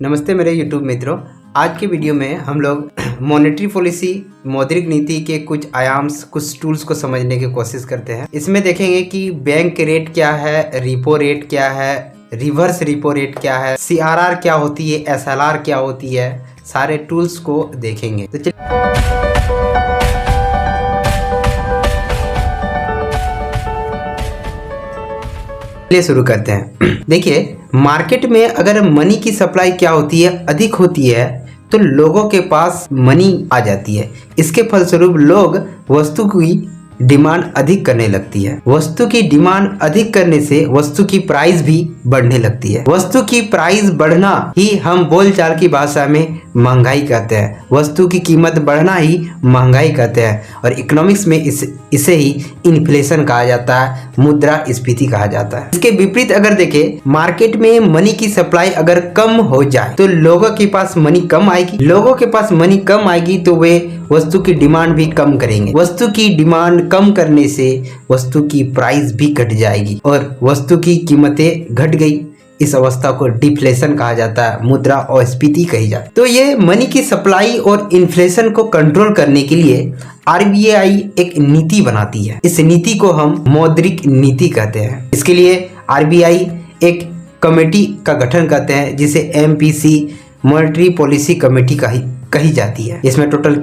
नमस्ते मेरे YouTube मित्रों। आज के वीडियो में हम लोग मॉनेटरी पॉलिसी मौद्रिक नीति के कुछ आयाम कुछ टूल्स को समझने की कोशिश करते हैं। इसमें देखेंगे कि बैंक रेट क्या है, रिपो रेट क्या है, रिवर्स रिपो रेट क्या है, CRR क्या होती है, SLR क्या होती है, सारे टूल्स को देखेंगे। तो चलिए शुरू करते हैं। देखिए, मार्केट में अगर मनी की सप्लाई क्या होती है, अधिक होती है तो लोगों के पास मनी आ जाती है। इसके फलस्वरूप लोग वस्तु की डिमांड अधिक करने लगती है। वस्तु की डिमांड अधिक करने से वस्तु की प्राइस भी बढ़ने लगती है। वस्तु की प्राइस बढ़ना ही हम बोलचाल की भाषा में महंगाई कहते हैं। वस्तु की कीमत बढ़ना ही महंगाई कहते हैं और इकोनॉमिक्स में इसे ही इन्फ्लेशन कहा जाता है, मुद्रास्फीति कहा जाता है। इसके विपरीत अगर देखें, मार्केट में मनी की सप्लाई अगर कम हो जाए तो लोगों के पास मनी कम आएगी। लोगों के पास मनी कम आएगी तो वे वस्तु की डिमांड भी कम करेंगे। वस्तु की डिमांड कम करने से वस्तु की प्राइस भी घट जाएगी और वस्तु की कीमतें घट गई। इस अवस्था को डिफ्लेशन कहा जाता है, मुद्रास्फीति कही जाती है। तो ये मनी की सप्लाई और इन्फ्लेशन को कंट्रोल करने के लिए RBI एक नीति बनाती है। इस नीति को हम मौद्रिक नीति कहते हैं। इसके लिए RBI एक कमेटी का गठन करते हैं जिसे MPC मॉनेटरी पॉलिसी कमेटी कही जाती है। इसमें टोटल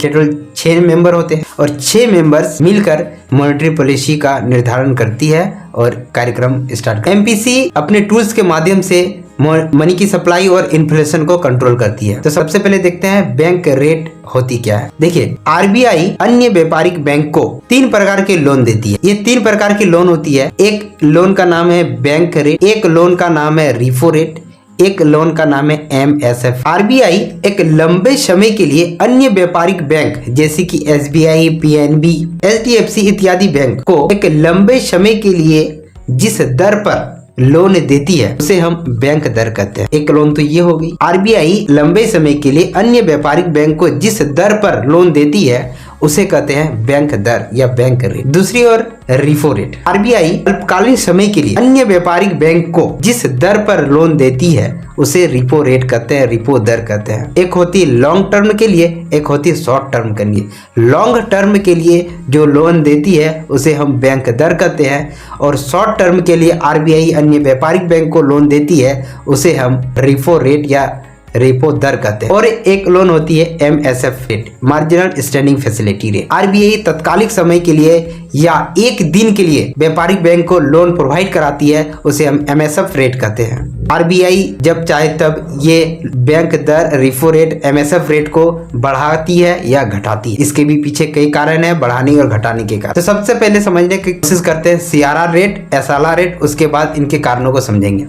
6 मेंबर होते हैं और 6 मेंबर्स मिलकर मॉनेटरी पॉलिसी का निर्धारण करती है और कार्यक्रम स्टार्ट। MPC अपने टूल्स के माध्यम से मनी की सप्लाई और इन्फ्लेशन को कंट्रोल करती है। तो सबसे पहले देखते हैं बैंक रेट होती क्या है। देखिए, RBI अन्य व्यापारिक बैंक को 3 प्रकार के लोन देती है। ये 3 प्रकार की लोन होती है। एक लोन का नाम है बैंक रेट, एक लोन का नाम है रिपो रेट, एक लोन का नाम है MSF। RBI एक लंबे समय के लिए अन्य व्यापारिक बैंक जैसे कि SBI, PNB, HDFC इत्यादि बैंक को एक लंबे समय के लिए जिस दर पर लोन देती है उसे हम बैंक दर कहते हैं। एक लोन तो ये होगी। RBI लंबे समय के लिए अन्य व्यापारिक बैंक को जिस दर पर लोन देती है उसे कहते हैं बैंक दर या बैंक रेट। दूसरी ओर रिपो रेट। RBI अल्पकालीन समय के लिए अन्य व्यापारिक बैंक को जिस दर पर लोन देती है उसे रिपो रेट कहते हैं, रिपो दर कहते हैं। एक होती है लॉन्ग टर्म के लिए, एक होती है शॉर्ट टर्म के लिए। लॉन्ग टर्म के लिए जो लोन देती है उसे हम बैंक दर कहते हैं और शॉर्ट टर्म के लिए RBI अन्य व्यापारिक बैंक को लोन देती है उसे हम रिपो रेट या रेपो दर कहते हैं। और एक लोन होती है MSF rate, marginal standing facility rate. RBI तत्कालिक समय के लिए या एक दिन के लिए व्यापारिक बैंक को लोन प्रोवाइड कराती है, उसे हम MSF रेट कहते हैं। RBI जब चाहे तब ये बैंक दर, रिपो रेट, MSF रेट को बढ़ाती है या घटाती है। इसके भी पीछे कई कारण है बढ़ाने और घटाने के कारण। तो सबसे पहले समझने की कोशिश करते हैं CRR रेट, SLR रेट, उसके बाद इनके कारणों को समझेंगे।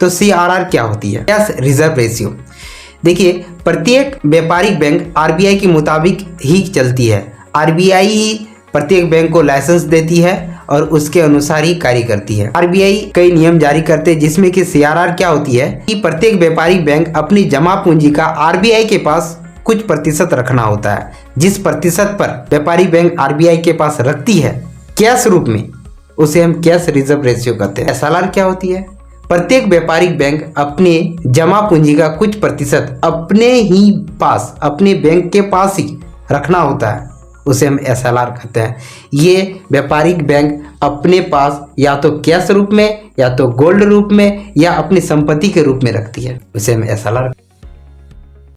तो CRR क्या होती है? Cash reserve ratio. देखिए, प्रत्येक व्यापारिक बैंक RBI के मुताबिक ही चलती है। RBI ही प्रत्येक बैंक को लाइसेंस देती है और उसके अनुसार ही कार्य करती है। RBI कई नियम जारी करते हैं जिसमें कि CRR क्या होती है कि प्रत्येक व्यापारिक बैंक अपनी जमा पूंजी का RBI के पास कुछ प्रतिशत रखना होता है। जिस प्रतिशत पर व्यापारिक बैंक RBI के पास रखती है कैश रूप में उसे हम कैश रिजर्व रेशियो कहते हैं। SLR क्या होती है? प्रत्येक व्यापारिक बैंक अपने जमा पूंजी का कुछ प्रतिशत अपने ही पास, अपने बैंक के पास ही रखना होता है, उसे हम SLR कहते हैं। ये व्यापारिक बैंक अपने पास या तो कैश रूप में या तो गोल्ड रूप में या अपनी संपत्ति के रूप में रखती है, उसे हम SLR